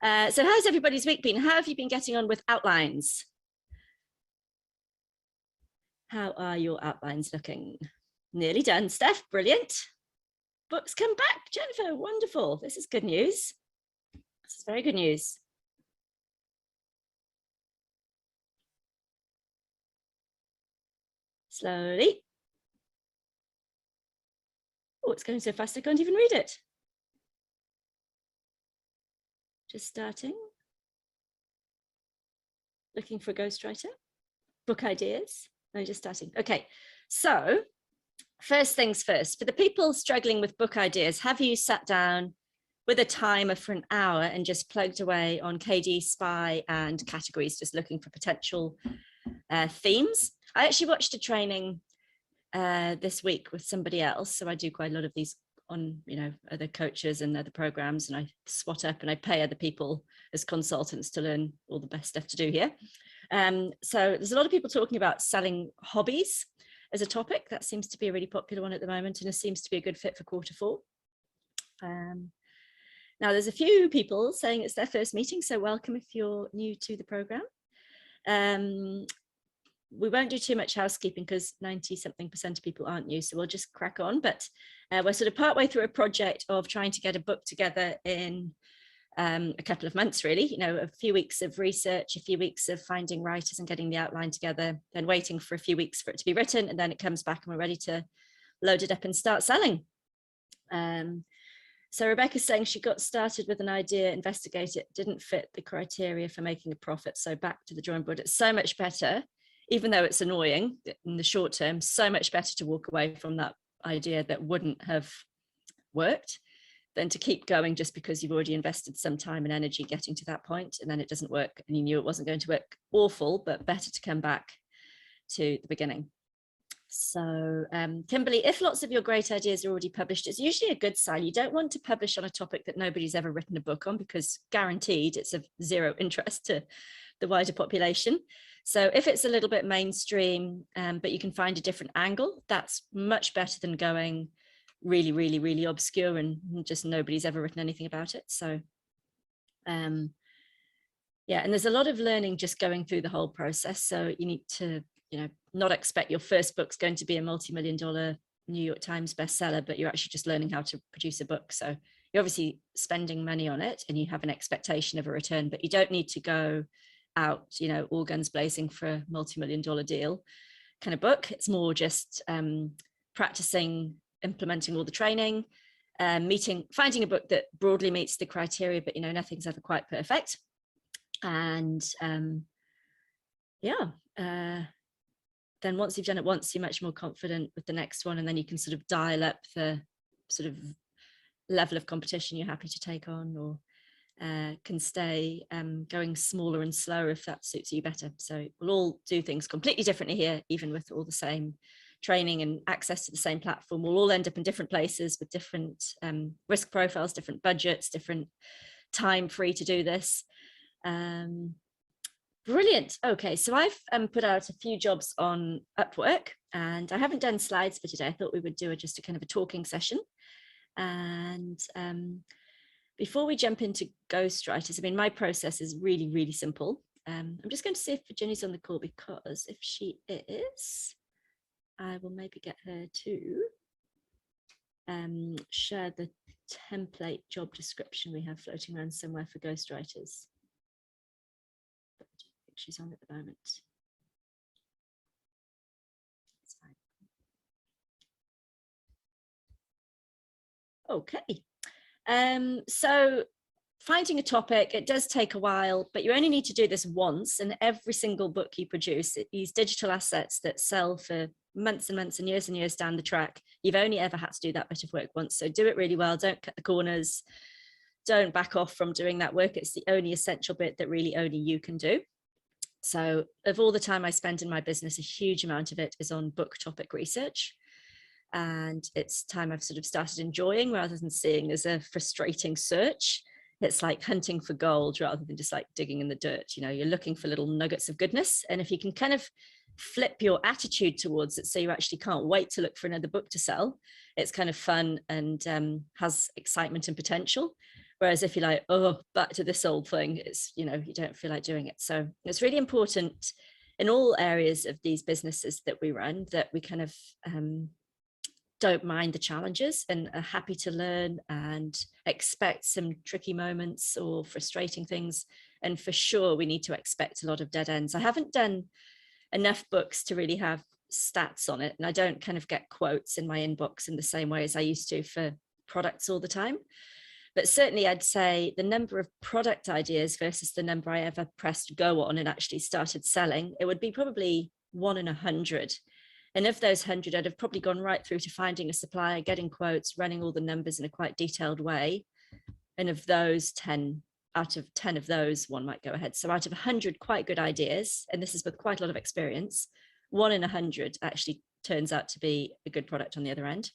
So how's everybody's week been? How have you been getting on with outlines? How are your outlines looking? Nearly done, Steph, brilliant. Books come back, Jennifer, wonderful. This is good news. This is very good news. Slowly. Oh, it's going so fast I can't even read it. Just starting. Looking for a ghostwriter. Book ideas. No, just starting. Okay, so first things first, for the people struggling with book ideas, have you sat down with a timer for an hour and just plugged away on KD, Spy and categories, just looking for potential themes? I actually watched a training this week with somebody else. So I do quite a lot of these on, other coaches and other programs, and I swat up and I pay other people as consultants to learn all the best stuff to do here. So there's a lot of people talking about selling hobbies as a topic. That seems to be a really popular one at the moment, and it seems to be a good fit for Q4. Now there's a few people saying it's their first meeting, so welcome if you're new to the program. We won't do too much housekeeping because 90-something% of people aren't new, so we'll just crack on. But we're sort of partway through a project of trying to get a book together in a couple of months, really. A few weeks of research, a few weeks of finding writers and getting the outline together, then waiting for a few weeks for it to be written, and then it comes back and we're ready to load it up and start selling. So Rebecca's saying she got started with an idea, investigate it, didn't fit the criteria for making a profit, so back to the drawing board. It's so much better, even though it's annoying in the short term, so much better to walk away from that idea that wouldn't have worked than to keep going just because you've already invested some time and energy getting to that point and then it doesn't work and you knew it wasn't going to work. Awful, but better to come back to the beginning. So Kimberly, if lots of your great ideas are already published, it's usually a good sign. You don't want to publish on a topic that nobody's ever written a book on, because guaranteed it's of zero interest to the wider population. So if it's a little bit mainstream, but you can find a different angle, that's much better than going really, really, really obscure and just nobody's ever written anything about it. So yeah, and there's a lot of learning just going through the whole process. So you need to, not expect your first book's going to be a multi-million-dollar New York Times bestseller, but you're actually just learning how to produce a book. So you're obviously spending money on it and you have an expectation of a return, but you don't need to go out, all guns blazing for a multi-million-dollar deal kind of book. It's more just practicing, implementing all the training, finding a book that broadly meets the criteria, but nothing's ever quite perfect. And then once you've done it once, you're much more confident with the next one, and then you can sort of dial up the sort of level of competition you're happy to take on, or can stay going smaller and slower if that suits you better. So we'll all do things completely differently here, even with all the same training and access to the same platform. We'll all end up in different places with different risk profiles, different budgets, different time free to do this. Brilliant. Okay, so I've put out a few jobs on Upwork, and I haven't done slides for today. I thought we would do just a kind of a talking session. And before we jump into Ghostwriters, my process is really, really simple. I'm just going to see if Virginia's on the call, because if she is, I will maybe get her to share the template job description we have floating around somewhere for Ghostwriters. But I don't think she's on at the moment. It's fine. Okay. So finding a topic, it does take a while, but you only need to do this once, and every single book you produce, these digital assets that sell for months and months and years down the track, you've only ever had to do that bit of work once. So do it really well, don't cut the corners, don't back off from doing that work. It's the only essential bit that really only you can do. So of all the time I spend in my business, a huge amount of it is on book topic research. And it's time I've sort of started enjoying, rather than seeing as a frustrating search. It's like hunting for gold rather than just like digging in the dirt. You're looking for little nuggets of goodness. And if you can kind of flip your attitude towards it, so you actually can't wait to look for another book to sell, it's kind of fun and has excitement and potential, Whereas if you're like, oh, back to this old thing, it's, you know, you don't feel like doing it. So it's really important in all areas of these businesses that we run that we kind of don't mind the challenges and are happy to learn and expect some tricky moments or frustrating things. And for sure, we need to expect a lot of dead ends. I haven't done enough books to really have stats on it. And I don't kind of get quotes in my inbox in the same way as I used to for products all the time. But certainly I'd say the number of product ideas versus the number I ever pressed go on and actually started selling, it would be probably 1 in 100. And of those 100, I'd have probably gone right through to finding a supplier, getting quotes, running all the numbers in a quite detailed way. And of those 10, out of 10 of those, one might go ahead. So out of 100 quite good ideas, and this is with quite a lot of experience, 1 in 100 actually turns out to be a good product on the other end.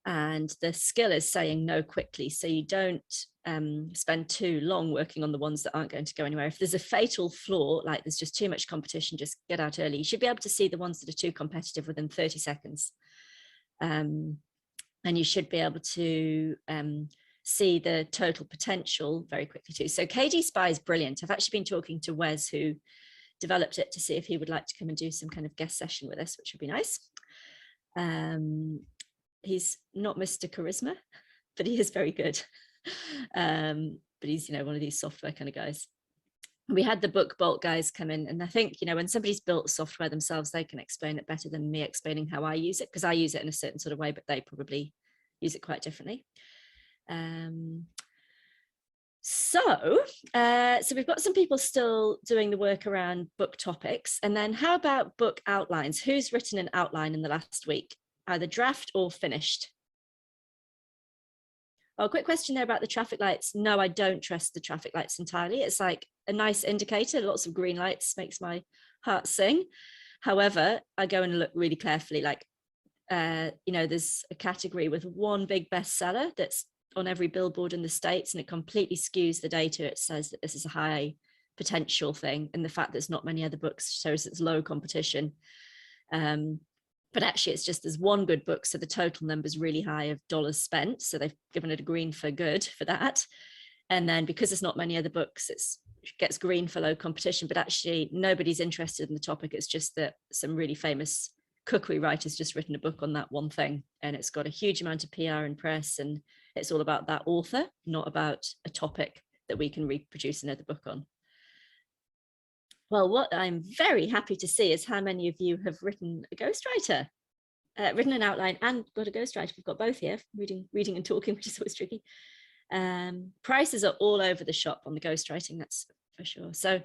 And the skill is saying no quickly. So you don't spend too long working on the ones that aren't going to go anywhere. If there's a fatal flaw, like there's just too much competition, just get out early. You should be able to see the ones that are too competitive within 30 seconds. And you should be able to see the total potential very quickly too. So KD Spy is brilliant. I've actually been talking to Wes, who developed it, to see if he would like to come and do some kind of guest session with us, which would be nice. He's not Mr. Charisma, but he is very good. But he's, you know, one of these software kind of guys. We had the Book Bolt guys come in, and I think, you know, when somebody's built software themselves, they can explain it better than me explaining how I use it, because I use it in a certain sort of way, but they probably use it quite differently. So we've got some people still doing the work around book topics. And then how about book outlines? Who's written an outline in the last week? Either draft or finished? Oh, quick question there about the traffic lights. No, I don't trust the traffic lights entirely. It's like a nice indicator. Lots of green lights makes my heart sing. However, I go and look really carefully, like, you know, there's a category with one big bestseller that's on every billboard in the States, and it completely skews the data. It says that this is a high potential thing, and the fact there's not many other books shows it's low competition. But actually it's just there's one good book, so the total number is really high of dollars spent, so they've given it a green for good for that. And then because there's not many other books, it gets green for low competition, but actually nobody's interested in the topic. It's just that some really famous cookery writers just written a book on that one thing, and it's got a huge amount of PR and press, and it's all about that author, not about a topic that we can reproduce another book on. Well, what I'm very happy to see is how many of you have written a ghostwriter, written an outline and got a ghostwriter. We've got both here, reading and talking, which is always tricky. Prices are all over the shop on the ghostwriting, that's for sure. So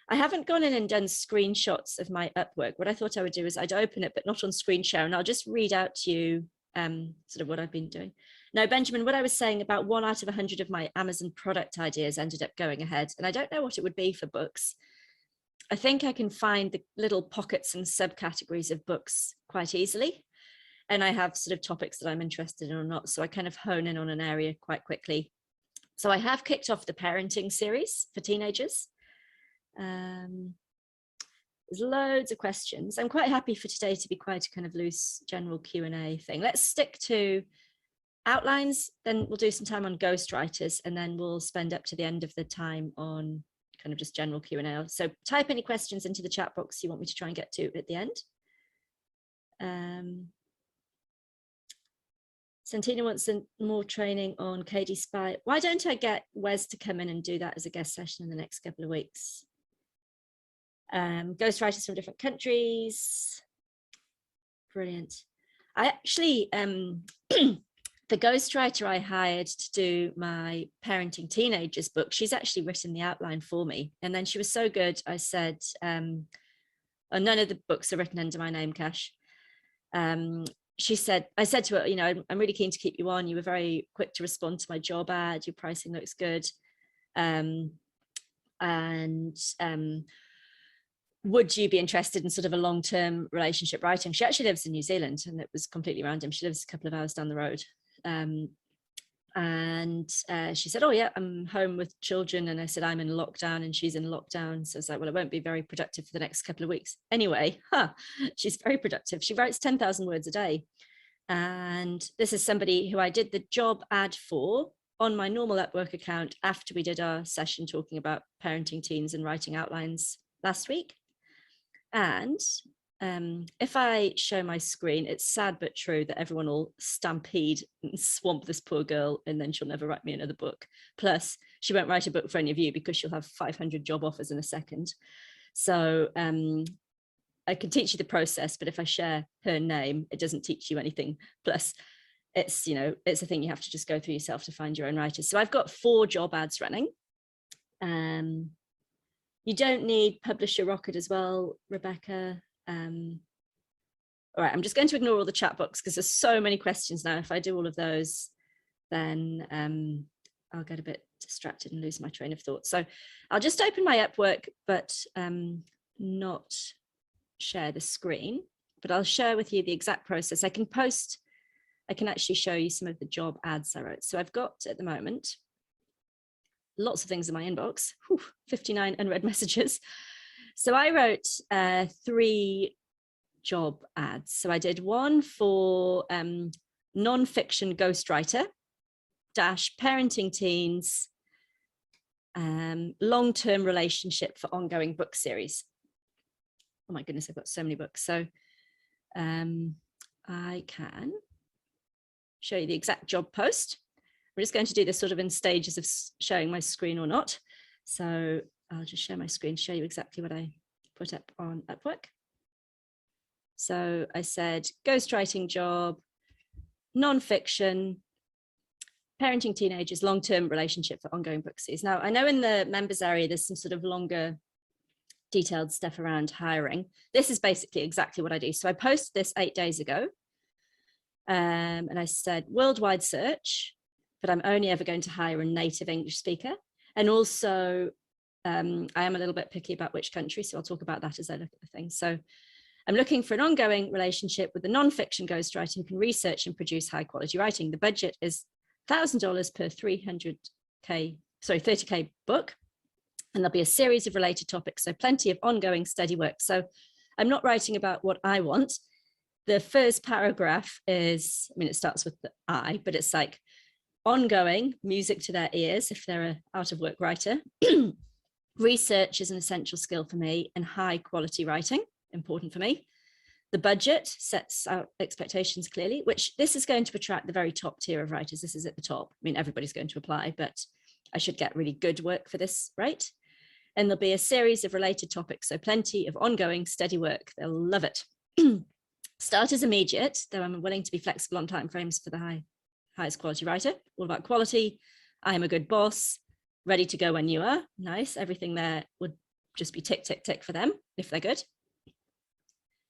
I haven't gone in and done screenshots of my Upwork. What I thought I would do is I'd open it, but not on screen share, and I'll just read out to you sort of what I've been doing. Now, Benjamin, what I was saying about 1 out of 100 of my Amazon product ideas ended up going ahead, and I don't know what it would be for books. I think I can find the little pockets and subcategories of books quite easily. And I have sort of topics that I'm interested in or not. So I kind of hone in on an area quite quickly. So I have kicked off the parenting series for teenagers. There's loads of questions. I'm quite happy for today to be quite a kind of loose general Q&A thing. Let's stick to outlines, then we'll do some time on ghostwriters, and then we'll spend up to the end of the time on kind of just general Q&A. So type any questions into the chat box you want me to try and get to at the end. Santina wants some more training on KD Spy. Why don't I get Wes to come in and do that as a guest session in the next couple of weeks? Ghostwriters from different countries. Brilliant. I actually, the ghostwriter I hired to do my parenting teenagers book, she's actually written the outline for me. And then she was so good, I said, oh, none of the books are written under my name, Cash. She said, I said to her, you know, I'm really keen to keep you on. You were very quick to respond to my job ad. Your pricing looks good. Would you be interested in sort of a long-term relationship writing? She actually lives in New Zealand, and it was completely random. She lives a couple of hours down the road. She said, oh yeah, I'm home with children. And I said, I'm in lockdown and she's in lockdown. So it's like, well, it won't be very productive for the next couple of weeks. Anyway, she's very productive. She writes 10,000 words a day. And this is somebody who I did the job ad for on my normal Upwork account after we did our session talking about parenting teens and writing outlines last week. And if I show my screen, it's sad but true that everyone will stampede and swamp this poor girl, and then she'll never write me another book. Plus, she won't write a book for any of you because she'll have 500 job offers in a second. So I can teach you the process, but if I share her name, it doesn't teach you anything. Plus, it's, you know, it's a thing you have to just go through yourself to find your own writers. So I've got 4 job ads running. You don't need Publisher Rocket as well, Rebecca. All right, I'm just going to ignore all the chat box because there's so many questions now. If I do all of those, then I'll get a bit distracted and lose my train of thought. So I'll just open my Upwork, but not share the screen, but I'll share with you the exact process. I can actually show you some of the job ads I wrote. So I've got at the moment lots of things in my inbox, 59 unread messages. So I wrote 3 job ads. So I did one for non-fiction ghostwriter dash parenting teens, long-term relationship for ongoing book series. Oh my goodness, I've got so many books. So I can show you the exact job post. We're just going to do this sort of in stages of showing my screen or not. So I'll just share my screen, show you exactly what I put up on Upwork. So I said ghostwriting job, non-fiction, parenting teenagers, long-term relationship for ongoing book series. Now, I know in the members area, there's some sort of longer detailed stuff around hiring. This is basically exactly what I do. So I posted this 8 days ago. And I said worldwide search, but I'm only ever going to hire a native English speaker. And also, I am a little bit picky about which country, so I'll talk about that as I look at the thing. So I'm looking for an ongoing relationship with a non-fiction ghostwriter who can research and produce high quality writing. The budget is $1,000 per 30K book. And there'll be a series of related topics, so plenty of ongoing steady work. So I'm not writing about what I want. The first paragraph is, I mean, it starts with the I, but it's like ongoing, music to their ears if they're an out of work writer. Research is an essential skill for me, and high quality writing, important for me. The budget sets out expectations clearly, which this is going to attract the very top tier of writers. This is at the top. I mean, everybody's going to apply, but I should get really good work for this, right? And there'll be a series of related topics, so plenty of ongoing steady work. They'll love it. Start as immediate, though I'm willing to be flexible on timeframes for the highest quality writer. All about quality. I am a good boss, ready to go when you are. Nice. Everything there would just be tick, tick, tick for them if they're good.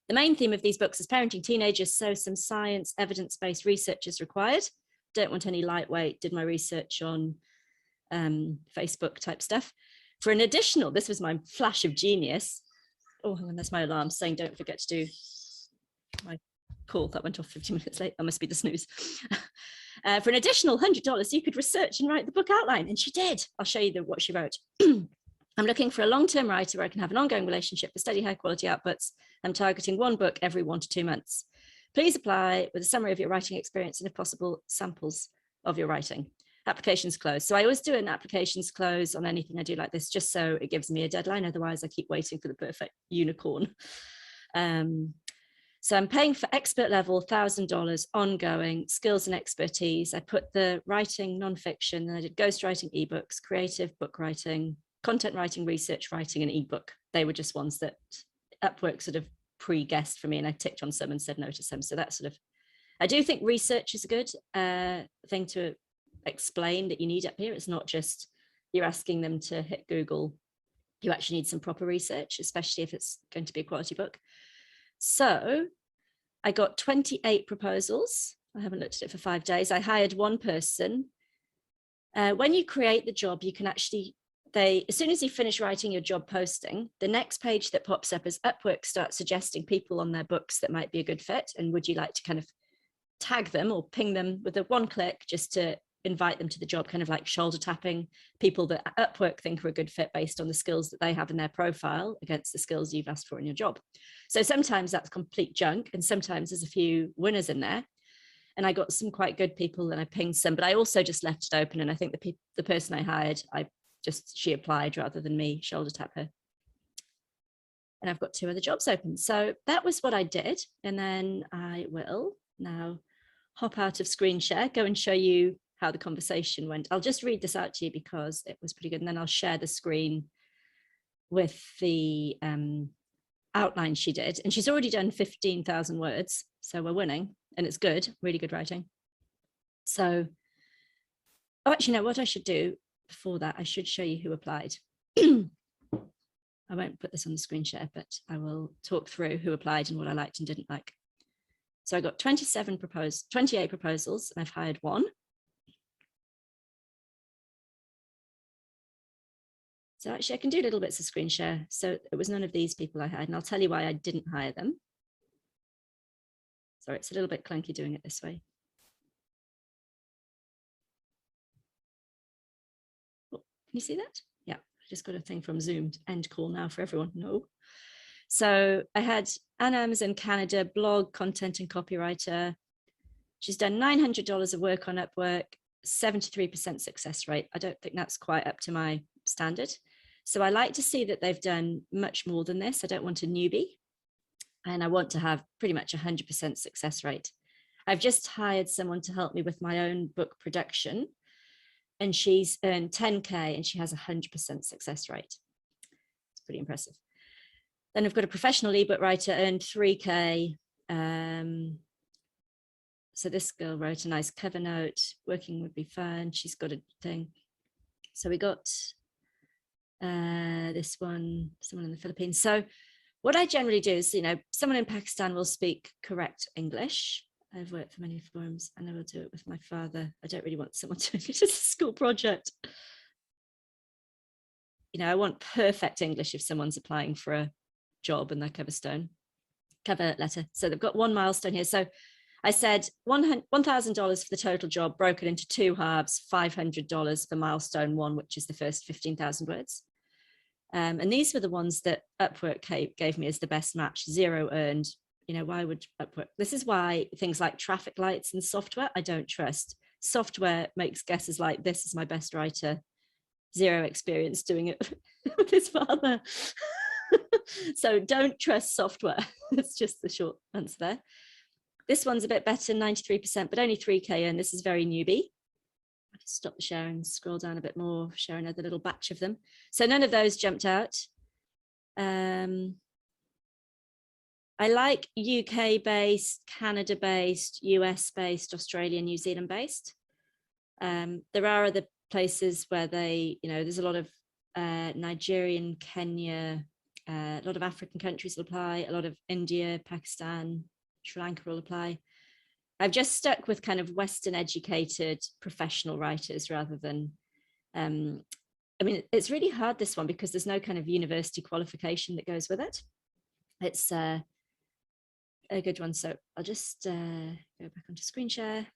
The main theme of these books is parenting teenagers, so some science, evidence-based research is required. Don't want any lightweight, did my research on Facebook type stuff. For an additional, this was my flash of genius. Oh, and that's my alarm saying don't forget to do my call. That went off 15 minutes late. That must be the snooze. For an additional $100, you could research and write the book outline. And she did. I'll show you what she wrote. I'm looking for a long-term writer where I can have an ongoing relationship for steady high quality outputs. I'm targeting 1 book every 1 to 2 months. Please apply with a summary of your writing experience and if possible, samples of your writing. Applications closed. So I always do an applications close on anything I do like this, just so it gives me a deadline. Otherwise I keep waiting for the perfect unicorn. So I'm paying for expert level, $1,000 ongoing skills and expertise. I put the writing, nonfiction, and I did ghostwriting, ebooks, creative book writing, content writing, research writing, and ebook. They were just ones that Upwork sort of pre-guessed for me, and I ticked on some and said no to some. So that's sort of, I do think research is a good thing to explain that you need up here. It's not just you're asking them to hit Google. You actually need some proper research, especially if it's going to be a quality book. So I got 28 proposals. I haven't looked at it for 5 days. I hired 1 person. When you create the job, you can actually, as soon as you finish writing your job posting, the next page that pops up is Upwork starts suggesting people on their books that might be a good fit. And would you like to kind of tag them or ping them with a 1 click just to invite them to the job, kind of like shoulder tapping people that Upwork think are a good fit based on the skills that they have in their profile against the skills you've asked for in your job. So sometimes that's complete junk, and sometimes there's a few winners in there. And I got some quite good people and I pinged some, but I also just left it open. And I think the person I hired, she applied rather than me shoulder tap her. And I've got 2 other jobs open. So that was what I did. And then I will now hop out of screen share, go and show you how the conversation went. I'll just read this out to you because it was pretty good. And then I'll share the screen with the outline she did. And she's already done 15,000 words. So we're winning and it's good, really good writing. So, oh, actually, no, what I should do before that, I should show you who applied. I won't put this on the screen share, but I will talk through who applied and what I liked and didn't like. So I got 28 proposals and I've hired 1. So actually I can do little bits of screen share. So it was none of these people I hired, and I'll tell you why I didn't hire them. Sorry, it's a little bit clunky doing it this way. Oh, can you see that? Yeah, I just got a thing from Zoom, end call now for everyone. No. So I had Anna Amazon Canada, blog, content and copywriter. She's done $900 of work on Upwork, 73% success rate. I don't think that's quite up to my standard. So I like to see that they've done much more than this. I don't want a newbie. And I want to have pretty much 100% success rate. I've just hired someone to help me with my own book production. And she's earned 10K and she has 100% success rate. It's pretty impressive. Then I've got a professional ebook writer, earned 3K. So this girl wrote a nice cover note, working would be fun. She's got a thing. So we got this one, someone in the Philippines. So what I generally do is, someone in Pakistan will speak correct English. I've worked for many firms and I will do it with my father. I don't really want someone doing it as a school project. I want perfect English if someone's applying for a job in their cover letter. So they've got 1 milestone here. So I said $1,000 for the total job, broken into 2 halves, $500 for milestone 1, which is the first 15,000 words. And these were the ones that Upwork gave me as the best match, 0 earned. Why would Upwork? This is why things like traffic lights and software, I don't trust. Software makes guesses like, this is my best writer, 0 experience doing it with his father. So don't trust software. It's just the short answer there. This one's a bit better, 93%, but only 3K, and this is very newbie. I can stop the sharing, scroll down a bit more, share another little batch of them. So none of those jumped out. I like UK-based, Canada-based, US-based, Australia, New Zealand-based. There are other places where there's a lot of Nigerian, Kenya, a lot of African countries will apply, a lot of India, Pakistan, Sri Lanka will apply. I've just stuck with kind of Western educated professional writers rather than, it's really hard, this one, because there's no kind of university qualification that goes with it. It's a good one. So I'll just go back onto screen share.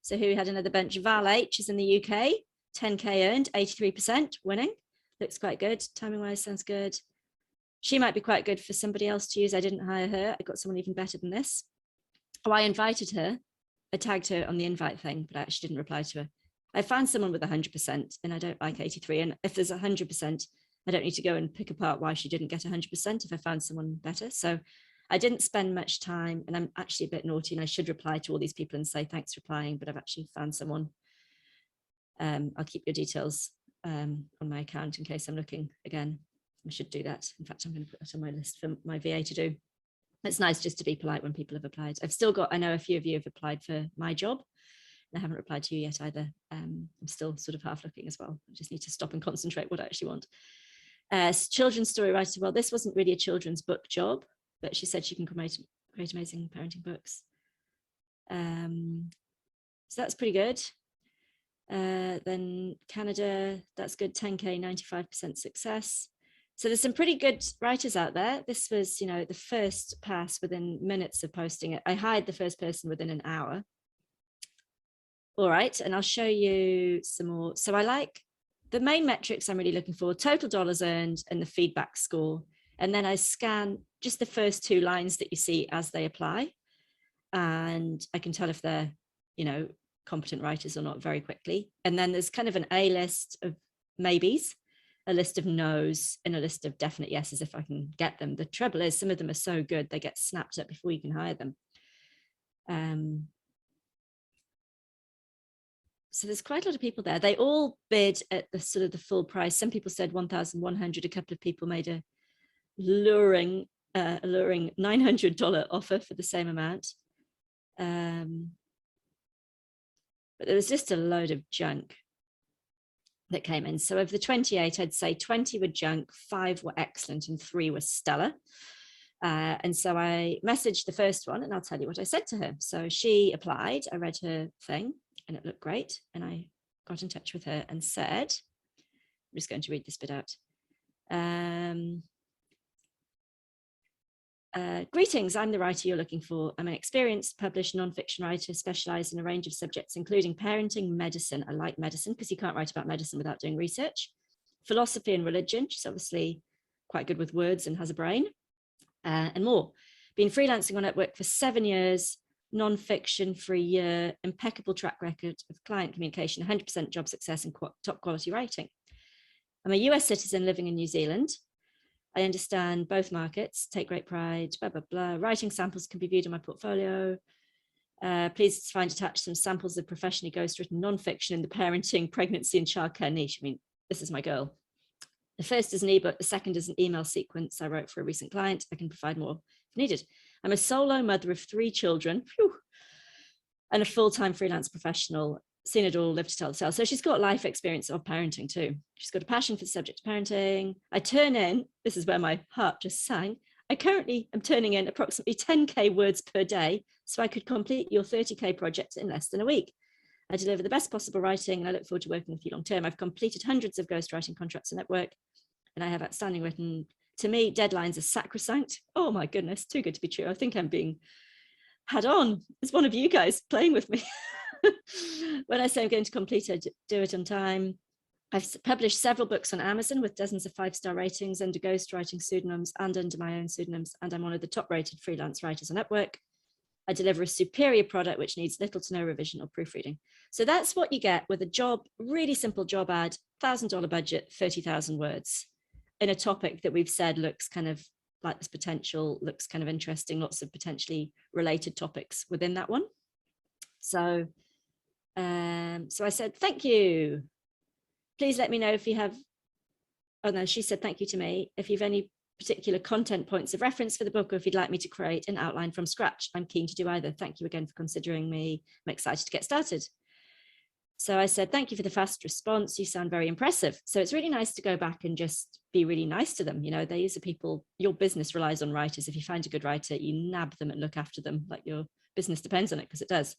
So here we had another bunch. Val H is in the UK, 10K earned, 83%, winning. Looks quite good. Timing wise sounds good. She might be quite good for somebody else to use. I didn't hire her. I got someone even better than this. Oh, I invited her. I tagged her on the invite thing, but I actually didn't reply to her. I found someone with 100% and I don't like 83. And if there's 100%, I don't need to go and pick apart why she didn't get 100% if I found someone better. So I didn't spend much time, and I'm actually a bit naughty and I should reply to all these people and say, thanks for applying, but I've actually found someone. I'll keep your details on my account in case I'm looking again. I should do that. In fact, I'm going to put that on my list for my VA to do. It's nice just to be polite when people have applied. I know a few of you have applied for my job. And I haven't replied to you yet either. I'm still sort of half looking as well. I just need to stop and concentrate what I actually want. Children's story writer. Well, this wasn't really a children's book job, but she said she can create amazing parenting books. So that's pretty good. Then Canada, that's good, 10K, 95% success. So there's some pretty good writers out there. This was, the first pass within minutes of posting it. I hired the first person within an hour. All right, and I'll show you some more. So I like the main metrics I'm really looking for, total dollars earned and the feedback score. And then I scan just the first 2 lines that you see as they apply. and I can tell if they're, you know, competent writers or not very quickly. And then there's kind of an A list of maybes, a list of no's, and a list of definite yeses if I can get them. The trouble is some of them are so good they get snapped up before you can hire them. So there's quite a lot of people there. They all bid at the sort of the full price. Some people said 1,100. A couple of people made a alluring $900 offer for the same amount. But there was just a load of junk that came in. So of the 28, I'd say 20 were junk, 5 were excellent, and 3 were stellar. And so I messaged the first one, and I'll tell you what I said to her. So she applied, I read her thing, and it looked great. And I got in touch with her and said, I'm just going to read this bit out. Greetings, I'm the writer you're looking for. I'm an experienced published nonfiction writer specialized in a range of subjects, including parenting, medicine. I like medicine because you can't write about medicine without doing research. Philosophy and religion. She's obviously quite good with words and has a brain, and more. Been freelancing on Upwork for 7 years, nonfiction for a year, impeccable track record of client communication, 100% job success and top quality writing. I'm a US citizen living in New Zealand. I understand both markets, take great pride, blah, blah, blah. Writing samples can be viewed in my portfolio. Please find attached some samples of professionally ghostwritten nonfiction in the parenting, pregnancy, and childcare niche. I mean, this is my girl. The first is an ebook, the second is an email sequence I wrote for a recent client. I can provide more if needed. I'm a solo mother of 3 children, and a full-time freelance professional. Seen it all, lived to tell the tale. So she's got life experience of parenting too. She's got a passion for the subject of parenting. I turn in, this is where my heart just sang. I currently am turning in approximately 10K words per day, so I could complete your 30K project in less than a week. I deliver the best possible writing, and I look forward to working with you long term. I've completed hundreds of ghostwriting contracts on Upwork, and I have outstanding written. To me, deadlines are sacrosanct. Oh my goodness, too good to be true. I think I'm being had on as one of you guys playing with me. When I say I'm going to complete it, do it on time. I've published several books on Amazon with dozens of 5-star ratings under ghostwriting pseudonyms and under my own pseudonyms, and I'm one of the top rated freelance writers on Upwork. I deliver a superior product which needs little to no revision or proofreading. So that's what you get with a job, really simple job ad, $1,000 budget, 30,000 words, in a topic that we've said looks kind of like this potential, looks kind of interesting, lots of potentially related topics within that one. So I said, thank you. Please let me know if you have, oh no, she said thank you to me. If you have any particular content points of reference for the book, or if you'd like me to create an outline from scratch, I'm keen to do either. Thank you again for considering me. I'm excited to get started. So I said, thank you for the fast response. You sound very impressive. So it's really nice to go back and just be really nice to them. You know, these are people, your business relies on writers. If you find a good writer, you nab them and look after them like your business depends on it, because it does.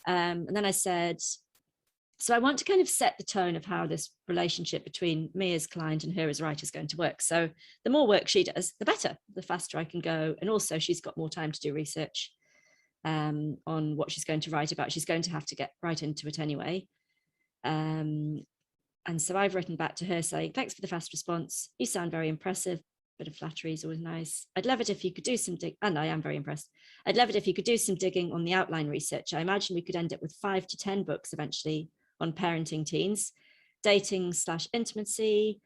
And then I said, so I want to kind of set the tone of how this relationship between me as client and her as writer is going to work. So the more work she does, the better, the faster I can go. And also she's got more time to do research on what she's going to write about. She's going to have to get right into it anyway. And so I've written back to her saying, thanks for the fast response. You sound very impressive. Bit of flattery is always nice. I'd love it if you could do some and I am very impressed. I'd love it if you could do some digging on the outline research. I imagine we could end up with 5 to 10 books eventually on parenting teens, dating/intimacy,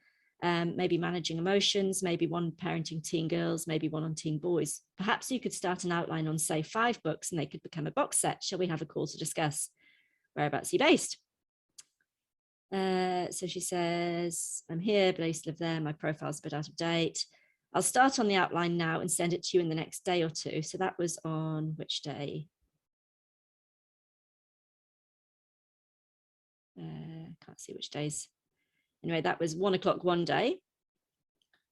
maybe managing emotions, maybe one parenting teen girls, maybe one on teen boys. Perhaps you could start an outline on, say, 5 books and they could become a box set. Shall we have a call to discuss? Whereabouts are you based? So she says, I'm here, but I used to live there. My profile's a bit out of date. I'll start on the outline now and send it to you in the next day or 2. So that was on which day? Can't see which days. Anyway, that was 1 o'clock one day.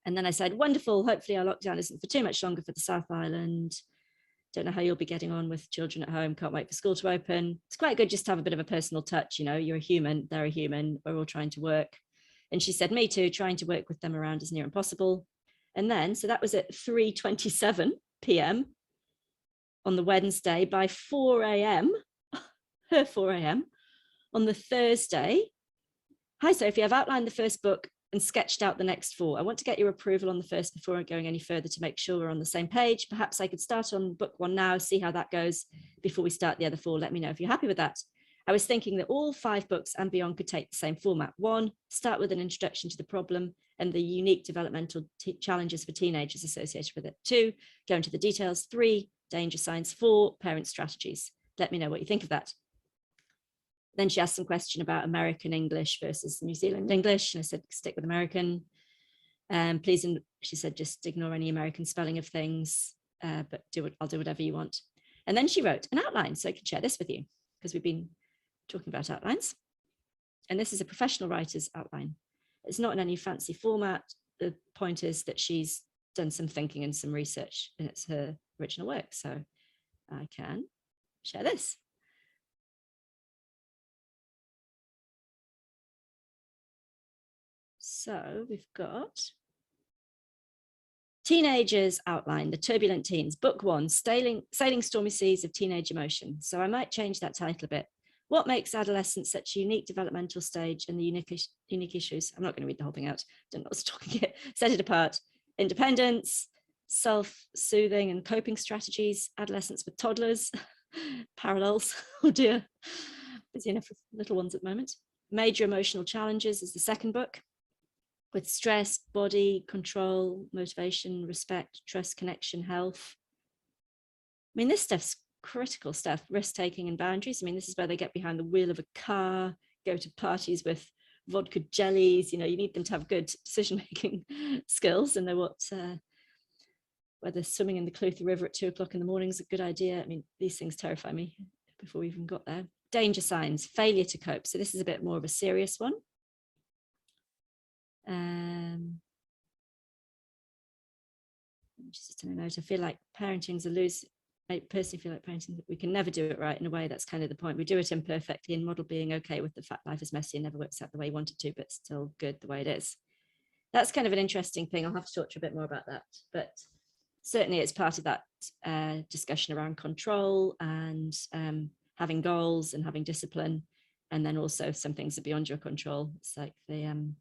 And then I said, wonderful. Hopefully our lockdown isn't for too much longer for the South Island. Don't know how you'll be getting on with children at home. Can't wait for school to open. It's quite good just to have a bit of a personal touch. You know, you're a human, they're a human. We're all trying to work. And she said, me too, trying to work with them around as near impossible. And then, so that was at 3:27 p.m. on the Wednesday. By 4 a.m., her 4 a.m. on the Thursday. Hi, Sophie, I've outlined the first book and sketched out the next 4. I want to get your approval on the first before going any further to make sure we're on the same page. Perhaps I could start on book 1 now, see how that goes before we start the other 4. Let me know if you're happy with that. I was thinking that all 5 books and beyond could take the same format. 1, start with an introduction to the problem and the unique developmental challenges for teenagers associated with it. 2, go into the details. 3, danger signs. 4, parent strategies. Let me know what you think of that. Then she asked some question about American English versus New Zealand English. And I said, stick with American. Please, and she said, just ignore any American spelling of things, but I'll do whatever you want. And then she wrote an outline, so I could share this with you, because we've been talking about outlines. And this is a professional writer's outline. It's not in any fancy format. The point is that she's done some thinking and some research, and it's her original work. So I can share this. So we've got Teenagers Outline, The Turbulent Teens, Book 1, Sailing Stormy Seas of Teenage Emotion. So I might change that title a bit. What makes adolescence such a unique developmental stage and the unique issues? I'm not going to read the whole thing out. Don't know what's talking it. Set it apart. Independence, self-soothing and coping strategies, adolescence with toddlers, parallels. Oh dear. Busy enough with little ones at the moment. Major emotional challenges is the second book, with stress, body, control, motivation, respect, trust, connection, health. I mean, this stuff's critical stuff, risk-taking and boundaries. I mean, this is where they get behind the wheel of a car, go to parties with vodka jellies. You know, you need them to have good decision-making skills and know what, whether swimming in the Clutha River at 2 o'clock in the morning is a good idea. I mean, these things terrify me before we even got there. Danger signs, failure to cope. So this is a bit more of a serious one. Just a note, I feel like parenting's a lose. I personally feel like parenting, we can never do it right. In a way, that's kind of the point. We do it imperfectly and model being okay with the fact life is messy and never works out the way you want it to, but still good the way it is. That's kind of an interesting thing. I'll have to talk to you a bit more about that, but certainly it's part of that discussion around control and having goals and having discipline. And then also some things are beyond your control. It's like the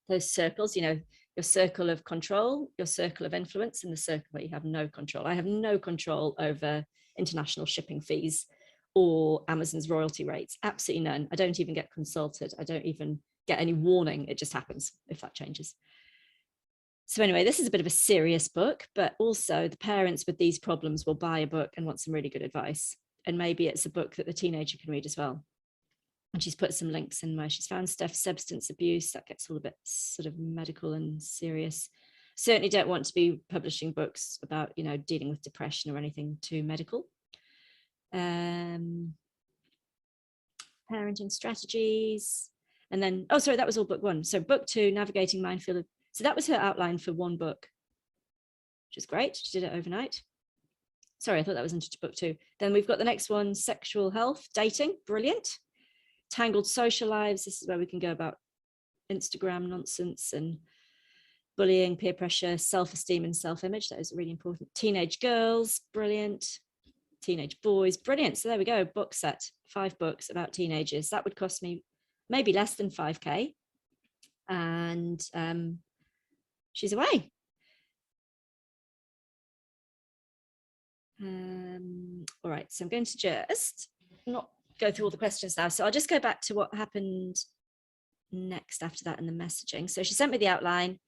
those circles, you know, your circle of control, your circle of influence, and the circle where you have no control. I have no control over international shipping fees or Amazon's royalty rates. Absolutely none. I don't even get consulted. I don't even get any warning. It just happens if that changes. So anyway, this is a bit of a serious book, but also the parents with these problems will buy a book and want some really good advice. And maybe it's a book that the teenager can read as well. And she's put some links in where she's found stuff, substance abuse, that gets all a bit sort of medical and serious. Certainly don't want to be publishing books about, you know, dealing with depression or anything too medical. Parenting strategies. And then, oh, sorry, that was all book 1. So book 2, Navigating Minefield. So that was her outline for 1 book, which is great. She did it overnight. Sorry, I thought that was into book 2. Then we've got the next one, Sexual Health, Dating, brilliant. Tangled Social Lives, this is where we can go about Instagram nonsense and bullying, peer pressure, self-esteem and self-image. That is really important. Teenage Girls, brilliant. Teenage Boys, brilliant. So there we go, book set, 5 books about teenagers. That would cost me maybe less than 5K. And she's away. All right, so I'm going to just not go through all the questions now. So I'll just go back to what happened next after that in the messaging. So she sent me the outline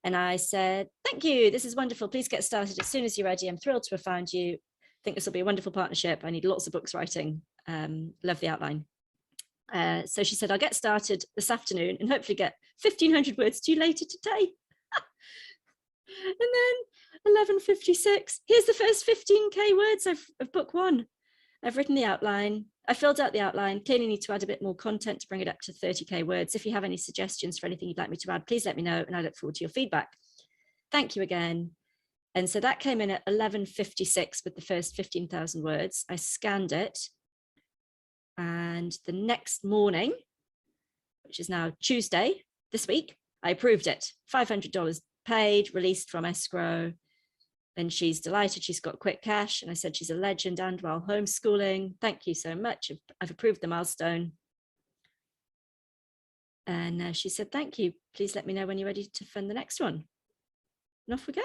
and I said, thank you, this is wonderful. Please get started as soon as you're ready. I'm thrilled to have found you. I think this will be a wonderful partnership. I need lots of books writing. Love the outline. So she said, I'll get started this afternoon and hopefully get 1,500 words to you later today. And then 11:56, here's the first 15K words of book 1. I've written the outline. I filled out the outline. Clearly need to add a bit more content to bring it up to 30K words. If you have any suggestions for anything you'd like me to add, please let me know and I look forward to your feedback. Thank you again. And so that came in at 11:56 with the first 15,000 words. I scanned it. And the next morning, which is now Tuesday this week, I approved it. $500 paid, released from escrow. And she's delighted she's got quick cash. And I said, she's a legend and while homeschooling. Thank you so much. I've approved the milestone. And she said, thank you. Please let me know when you're ready to fund the next one. And off we go.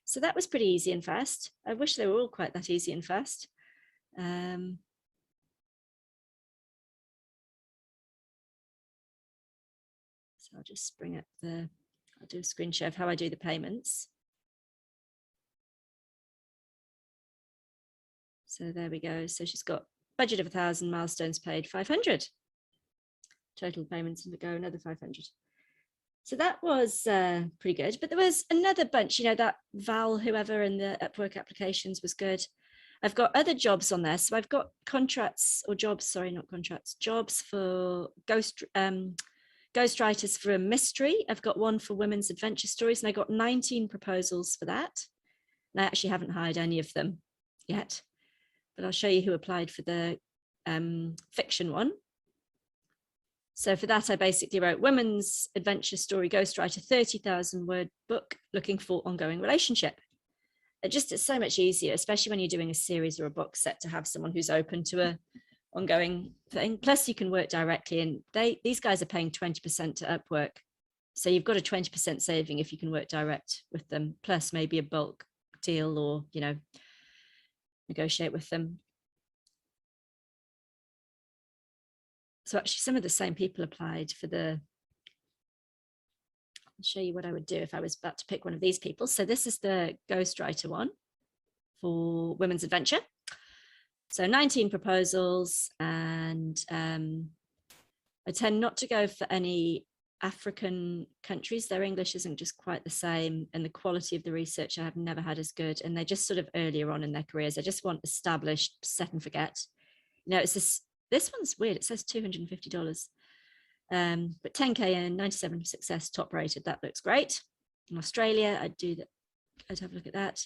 So that was pretty easy and fast. I wish they were all quite that easy and fast. So I'll just bring up I'll do a screen share of how I do the payments. So there we go. So she's got budget of 1,000, milestones paid 500. Total payments in the go, another 500. So that was pretty good. But there was another bunch, you know, that Val, whoever in the Upwork applications was good. I've got other jobs on there. So I've got contracts or jobs, sorry, not contracts, jobs for ghostwriters for a mystery. I've got one for women's adventure stories, and I got 19 proposals for that. And I actually haven't hired any of them yet, but I'll show you who applied for the fiction one. So for that, I basically wrote women's adventure story ghostwriter, 30,000 word book looking for ongoing relationship. It's so much easier, especially when you're doing a series or a box set, to have someone who's open to a ongoing thing. Plus you can work directly, and these guys are paying 20% to Upwork. So you've got a 20% saving if you can work direct with them, plus maybe a bulk deal, or, you know, negotiate with them. So actually some of the same people applied for the, I'll show you what I would do if I was about to pick one of these people. So this is the ghostwriter one for women's adventure. So 19 proposals, and I tend not to go for any African countries. Their English isn't just quite the same, and the quality of the research I have never had as good, and they're just sort of earlier on in their careers. I just want established, set and forget. You know, it's this one's weird. It says $250, but 10K in, 97 success, top rated. That looks great. In Australia, I'd have a look at that.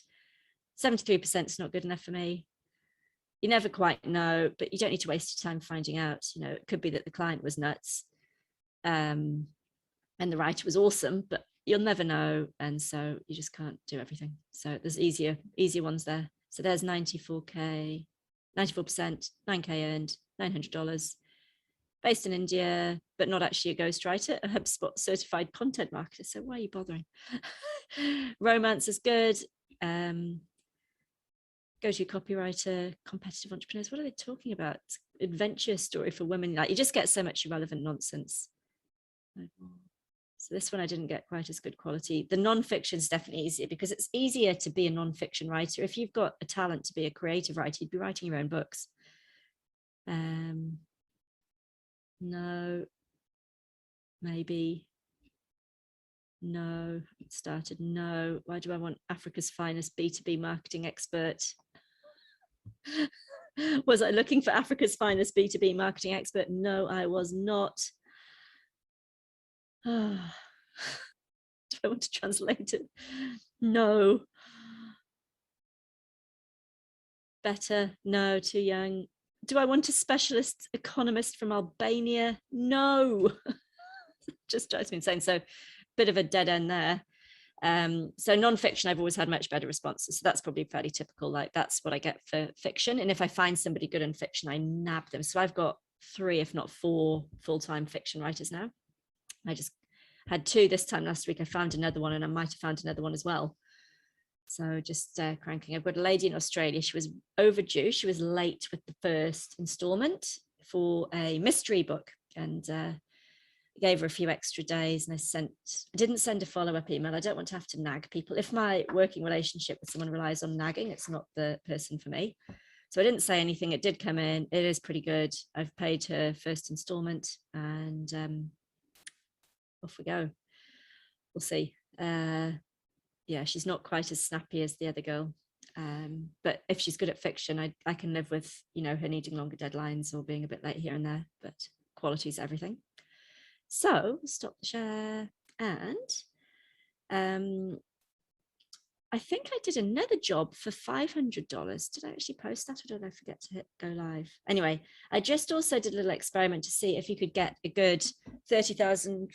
73% is not good enough for me. You never quite know, but you don't need to waste your time finding out. You know, it could be that the client was nuts and the writer was awesome, but you'll never know. And so you just can't do everything. So there's easier ones there. So there's 94%, 9K earned, $900, based in India, but not actually a ghostwriter, a HubSpot certified content marketer. So why are you bothering? Romance is good. Go-to copywriter, competitive entrepreneurs. What are they talking about? Adventure story for women. Like, you just get so much irrelevant nonsense. So this one I didn't get quite as good quality. The non-fiction is definitely easier, because it's easier to be a non-fiction writer. If you've got a talent to be a creative writer, you'd be writing your own books. No, maybe. No, started. No. Why do I want Africa's finest B2B marketing expert? Was I looking for Africa's finest B2B marketing expert? No, I was not. Do I want to translate it? No. Better? No, too young. Do I want a specialist economist from Albania? No. Just drives me insane. So bit of a dead end there. So non-fiction, I've always had much better responses. So that's probably fairly typical. Like, that's what I get for fiction. And if I find somebody good in fiction, I nab them. So I've got 3, if not 4 full-time fiction writers now. I just had 2 this time last week. I found another one, and I might have found another one as well. So just cranking. I've got a lady in Australia. She was overdue. She was late with the first installment for a mystery book, and gave her a few extra days, and I didn't send a follow-up email. I don't want to have to nag people. If my working relationship with someone relies on nagging, it's not the person for me. So I didn't say anything. It did come in. It is pretty good. I've paid her first installment, and off we go. We'll see. Yeah, she's not quite as snappy as the other girl. But if she's good at fiction, I can live with, you know, her needing longer deadlines or being a bit late here and there, but quality is everything. So stop the share, and I think I did another job for $500. Did I actually post that, or did I forget to hit go live? Anyway, I just also did a little experiment to see if you could get a good 30,000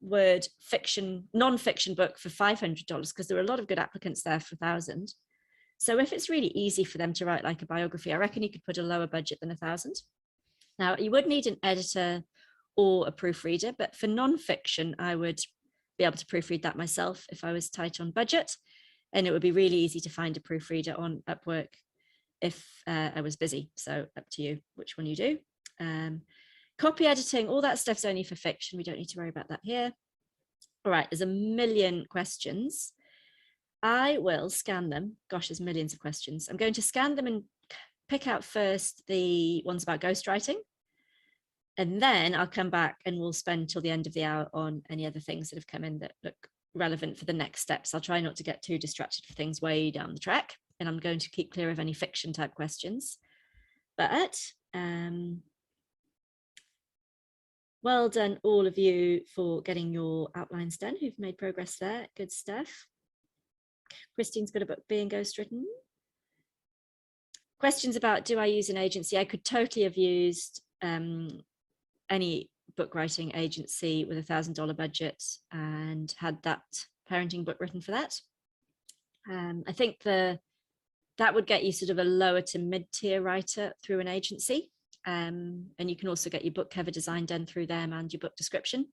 word fiction, non-fiction book for $500, because there were a lot of good applicants there for 1,000. So if it's really easy for them to write like a biography, I reckon you could put a lower budget than 1,000. Now, you would need an editor or a proofreader, but for non-fiction, I would be able to proofread that myself if I was tight on budget. And it would be really easy to find a proofreader on Upwork if I was busy. So up to you which one you do. Copy editing, all that stuff's only for fiction. We don't need to worry about that here. All right, there's a million questions. I will scan them. Gosh, there's millions of questions. I'm going to scan them and pick out first the ones about ghostwriting. And then I'll come back and we'll spend till the end of the hour on any other things that have come in that look relevant for the next steps. I'll try not to get too distracted for things way down the track, and I'm going to keep clear of any fiction type questions. But well done all of you for getting your outlines done, who've made progress there. Good stuff. Christine's got a book being ghostwritten. Questions about, do I use an agency? I could totally have used any book writing agency with $1,000 budget and had that parenting book written for that. I think that would get you sort of a lower to mid-tier writer through an agency. And you can also get your book cover design done through them and your book description.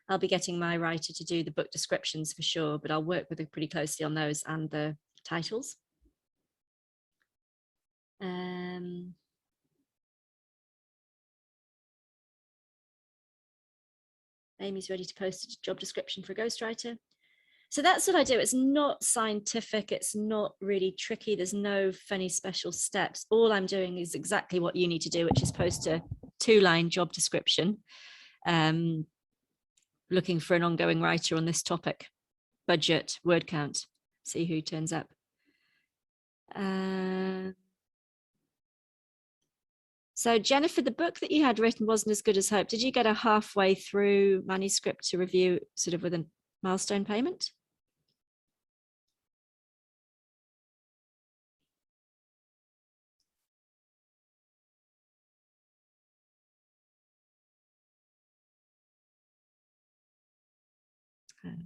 I'll be getting my writer to do the book descriptions for sure, but I'll work with her pretty closely on those and the titles. Amy's ready to post a job description for a ghostwriter. So that's what I do. It's not scientific. It's not really tricky. There's no funny special steps. All I'm doing is exactly what you need to do, which is post a 2-line job description, looking for an ongoing writer on this topic, budget, word count, see who turns up. So Jennifer, the book that you had written wasn't as good as hoped. Did you get a halfway through manuscript to review sort of with a milestone payment?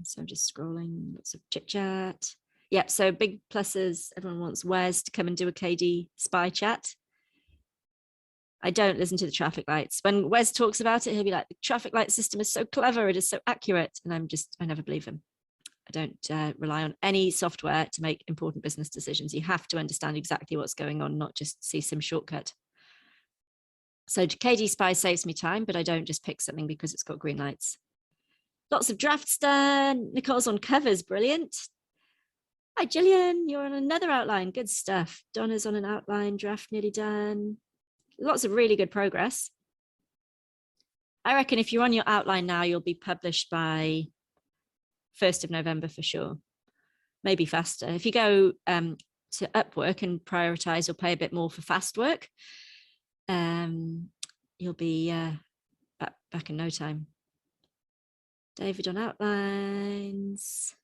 So I'm just scrolling, lots of chit chat. Yeah, so big pluses. Everyone wants Wes to come and do a KD spy chat. I don't listen to the traffic lights. When Wes talks about it, he'll be like, the traffic light system is so clever, it is so accurate. And I never believe him. I don't rely on any software to make important business decisions. You have to understand exactly what's going on, not just see some shortcut. So KD Spy saves me time, but I don't just pick something because it's got green lights. Lots of drafts done. Nicole's on covers, brilliant. Hi, Gillian, you're on another outline, good stuff. Donna's on an outline, draft nearly done. Lots of really good progress. I reckon if you're on your outline now, you'll be published by 1st of November for sure, maybe faster. If you go to Upwork and prioritize or pay a bit more for fast work, you'll be back in no time. David on outlines.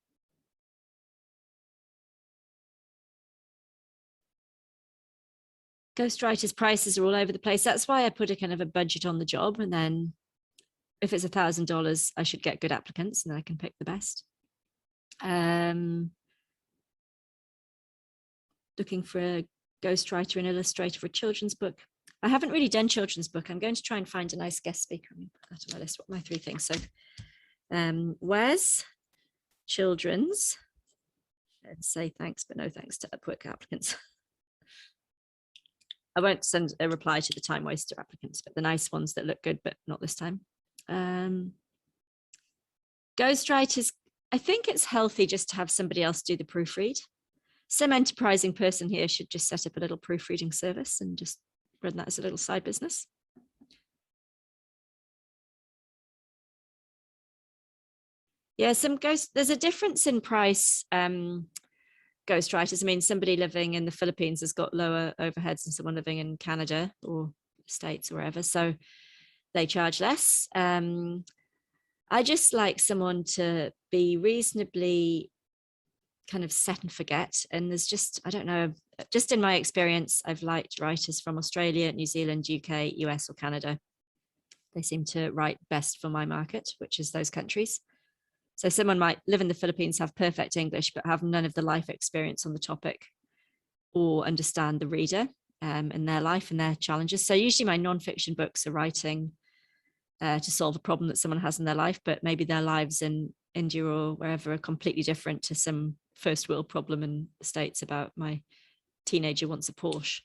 Ghostwriters' prices are all over the place. That's why I put a kind of a budget on the job. And then if it's $1,000, I should get good applicants and then I can pick the best. Looking for a ghostwriter and illustrator for a children's book. I haven't really done children's book. I'm going to try and find a nice guest speaker. I'm going to put that on my list. What are my 3 things? So where's children's? Let's say thanks, but no thanks to Upwork applicants. I won't send a reply to the time waster applicants, but the nice ones that look good, but not this time. Ghostwriters, I think it's healthy just to have somebody else do the proofread. Some enterprising person here should just set up a little proofreading service and just run that as a little side business. Yeah, there's a difference in price. Ghostwriters, I mean, somebody living in the Philippines has got lower overheads than someone living in Canada or States or wherever, so they charge less. I just like someone to be reasonably kind of set and forget. And there's just, I don't know, just in my experience, I've liked writers from Australia, New Zealand, UK, US or Canada. They seem to write best for my market, which is those countries. So someone might live in the Philippines, have perfect English, but have none of the life experience on the topic or understand the reader and their life and their challenges. So usually my nonfiction books are writing to solve a problem that someone has in their life, but maybe their lives in India or wherever are completely different to some first world problem in the States about my teenager wants a Porsche.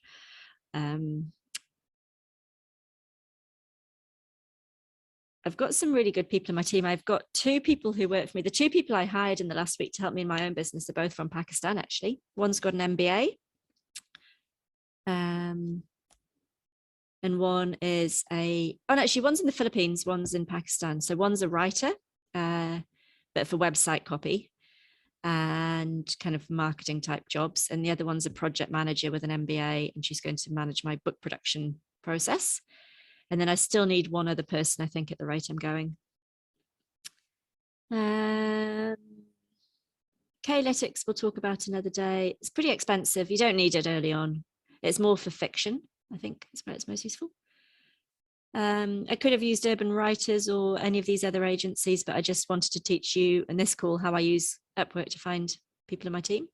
I've got some really good people in my team. I've got 2 people who work for me. The 2 people I hired in the last week to help me in my own business are both from Pakistan, actually. One's got an MBA. And one is actually one's in the Philippines, one's in Pakistan. So one's a writer, but for website copy and kind of marketing type jobs. And the other one's a project manager with an MBA, and she's going to manage my book production process. And then I still need one other person, I think, at the rate I'm going. K-lytics we'll talk about another day. It's pretty expensive. You don't need it early on. It's more for fiction, I think, is where it's most useful. I could have used Urban Writers or any of these other agencies, but I just wanted to teach you in this call how I use Upwork to find people in my team.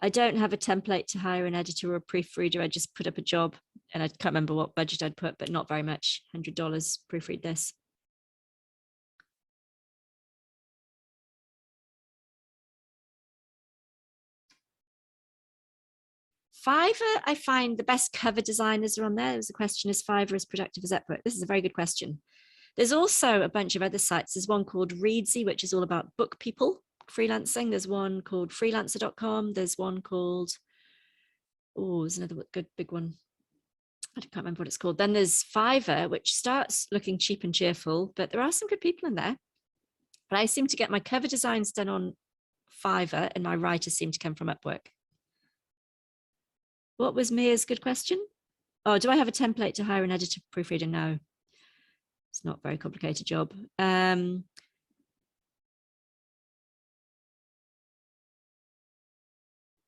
I don't have a template to hire an editor or a proofreader. I just put up a job, and I can't remember what budget I'd put, but not very much, $100, proofread this. Fiverr, I find the best cover designers are on there. There's a question, is Fiverr as productive as Upwork? This is a very good question. There's also a bunch of other sites. There's one called Readsy, which is all about book people freelancing. There's one called freelancer.com. There's one called, there's another good big one. I can't remember what it's called. Then there's Fiverr, which starts looking cheap and cheerful, but there are some good people in there. But I seem to get my cover designs done on Fiverr, and my writers seem to come from Upwork. What was Mia's good question? Oh, do I have a template to hire an editor proofreader? No, it's not a very complicated job.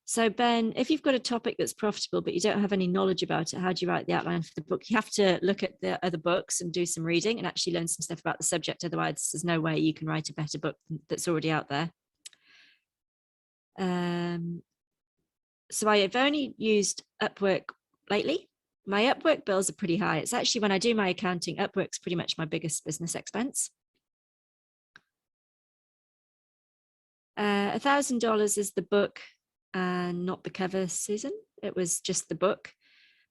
So Ben, if you've got a topic that's profitable, but you don't have any knowledge about it, how do you write the outline for the book? You have to look at the other books and do some reading and actually learn some stuff about the subject. Otherwise, there's no way you can write a better book that's already out there. So I've only used Upwork lately. My Upwork bills are pretty high. It's actually, when I do my accounting, Upwork's pretty much my biggest business expense. $1,000 is the book and not the cover, Susan. It was just the book.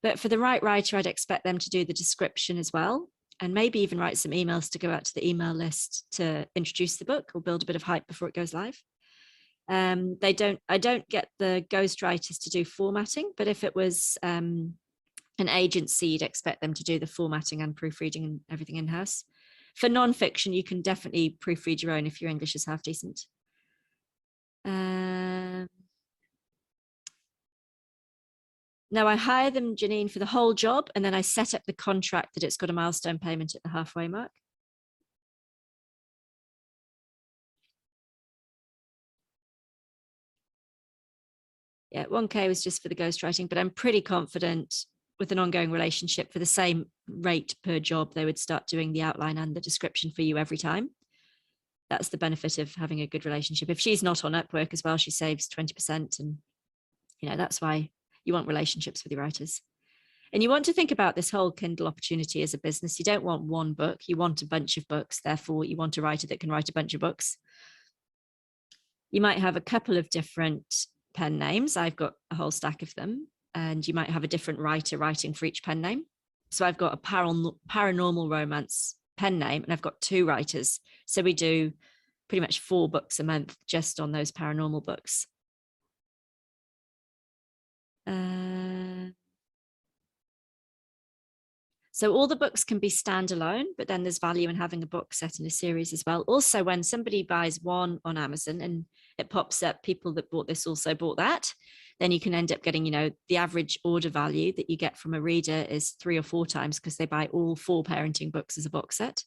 But for the right writer, I'd expect them to do the description as well, and maybe even write some emails to go out to the email list to introduce the book or build a bit of hype before it goes live. I don't get the ghostwriters to do formatting, but if it was an agency, you'd expect them to do the formatting and proofreading and everything in-house. For non-fiction, you can definitely proofread your own if your English is half decent. Now I hire them, Janine, for the whole job, and then I set up the contract that it's got a milestone payment at the halfway mark. Yeah, 1K was just for the ghostwriting, but I'm pretty confident with an ongoing relationship for the same rate per job, they would start doing the outline and the description for you every time. That's the benefit of having a good relationship. If she's not on Upwork as well, she saves 20%. And, that's why you want relationships with your writers. And you want to think about this whole Kindle opportunity as a business. You don't want one book, you want a bunch of books. Therefore, you want a writer that can write a bunch of books. You might have a couple of different pen names. I've got a whole stack of them. And you might have a different writer writing for each pen name. So I've got a paranormal romance pen name, and I've got 2 writers. So we do pretty much 4 books a month just on those paranormal books. So all the books can be standalone, but then there's value in having a book set in a series as well. Also, when somebody buys one on Amazon and it pops up, people that bought this also bought that, then you can end up getting, the average order value that you get from a reader is 3 or 4 times because they buy all 4 parenting books as a box set.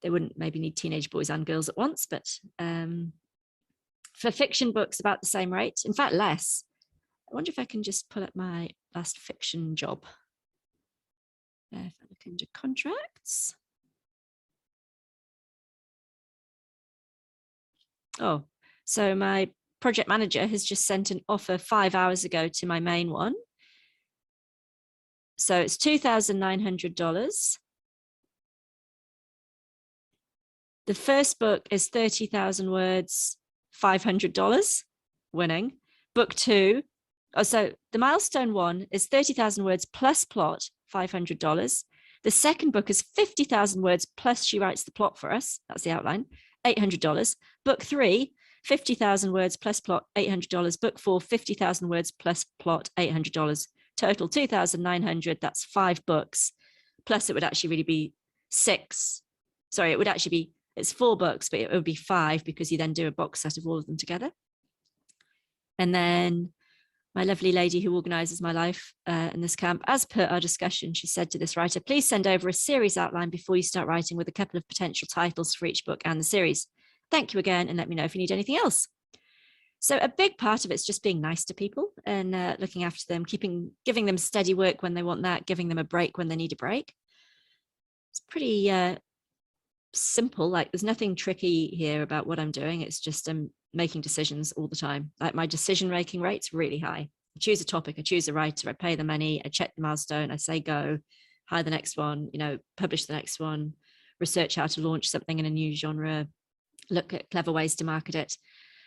They wouldn't maybe need teenage boys and girls at once, but for fiction books, about the same rate. In fact, less. I wonder if I can just pull up my last fiction job. If I look into contracts. Oh, so my project manager has just sent an offer 5 hours ago to my main one. So it's $2,900. The first book is 30,000 words, $500, winning. Book 2, so the milestone 1 is 30,000 words plus plot, $500. The second book is 50,000 words plus she writes the plot for us. That's the outline, $800. Book 3, 50,000 words plus plot, $800. Book 4, 50,000 words plus plot, $800. Total 2,900. That's 5 books. Plus it would actually really be 6. Sorry, it would actually be, it's 4 books, but it would be 5 because you then do a box set of all of them together. And then my lovely lady who organizes my life in this camp, as per our discussion, she said to this writer, please send over a series outline before you start writing with a couple of potential titles for each book and the series. Thank you again, and let me know if you need anything else. So a big part of it's just being nice to people and looking after them, giving them steady work when they want that, giving them a break when they need a break. It's pretty simple. Like there's nothing tricky here about what I'm doing. It's just making decisions all the time. Like my decision-making rate's really high. I choose a topic, I choose a writer, I pay the money, I check the milestone, I say go, hire the next one, publish the next one, research how to launch something in a new genre, look at clever ways to market it.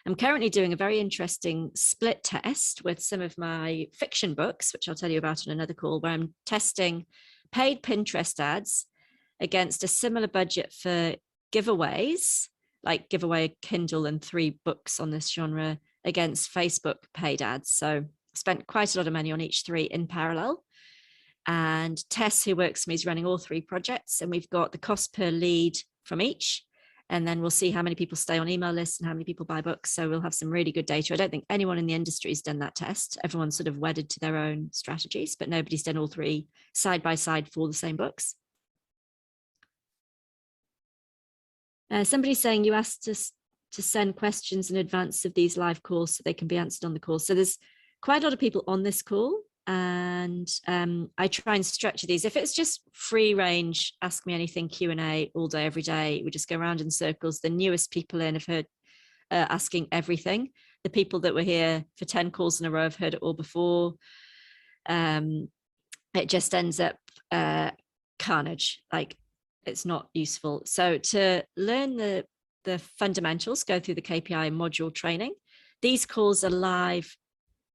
I'm currently doing a very interesting split test with some of my fiction books, which I'll tell you about on another call, where I'm testing paid Pinterest ads against a similar budget for giveaways, like give away a Kindle and 3 books on this genre against Facebook paid ads. So spent quite a lot of money on each 3 in parallel. And Tess, who works for me, is running all 3 projects. And we've got the cost per lead from each. And then we'll see how many people stay on email lists and how many people buy books. So we'll have some really good data. I don't think anyone in the industry has done that test. Everyone's sort of wedded to their own strategies, but nobody's done all 3 side by side for the same books. Somebody's saying you asked us to send questions in advance of these live calls so they can be answered on the call. So there's quite a lot of people on this call, and I try and structure these. If it's just free range, ask me anything Q&A all day, every day, we just go around in circles. The newest people in have heard asking everything. The people that were here for 10 calls in a row have heard it all before. It just ends up carnage. Like, it's not useful. So to learn the fundamentals, go through the KPI module training. These calls are live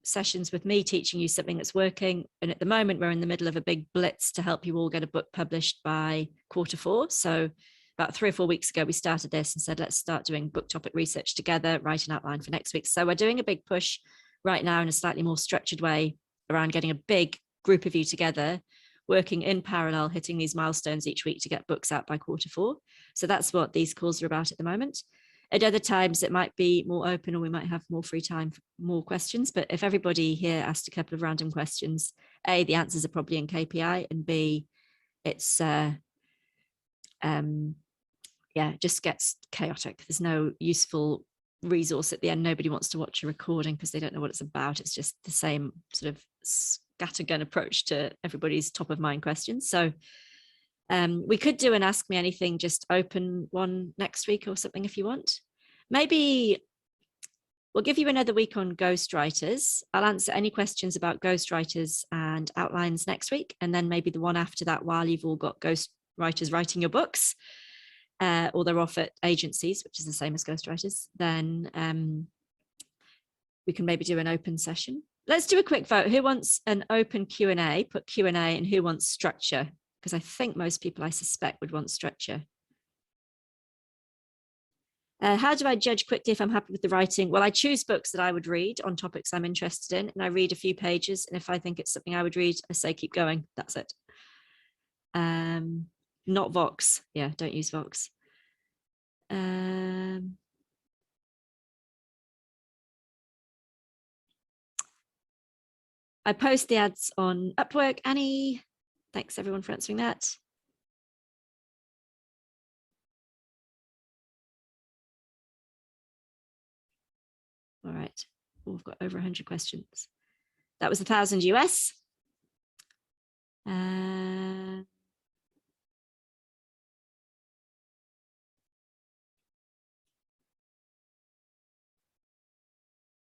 sessions with me teaching you something that's working. And at the moment, we're in the middle of a big blitz to help you all get a book published by Q4. So about 3 or 4 weeks ago, we started this and said, let's start doing book topic research together, write an outline for next week. So we're doing a big push right now in a slightly more structured way around getting a big group of you together, working in parallel, hitting these milestones each week to get books out by Q4. So that's what these calls are about at the moment. At other times, it might be more open, or we might have more free time for more questions. But if everybody here asked a couple of random questions, A, the answers are probably in KPI, and B, it's, just gets chaotic. There's no useful resource at the end. Nobody wants to watch a recording because they don't know what it's about. It's just the same sort of scattergun approach to everybody's top of mind questions. So we could do an Ask Me Anything, just open one next week or something if you want. Maybe we'll give you another week on ghostwriters. I'll answer any questions about ghostwriters and outlines next week. And then maybe the one after that, while you've all got ghostwriters writing your books, or they're off at agencies, which is the same as ghostwriters, then we can maybe do an open session. Let's do a quick vote. Who wants an open Q&A? Put Q&A, and who wants structure? Because I think most people, I suspect, would want structure. How do I judge quickly if I'm happy with the writing? Well, I choose books that I would read on topics I'm interested in, and I read a few pages. And if I think it's something I would read, I say, keep going. That's it. Not Vox. Yeah, don't use Vox. I post the ads on Upwork. Annie, thanks everyone for answering that. All right, we've got over 100 questions. That was 1,000 US.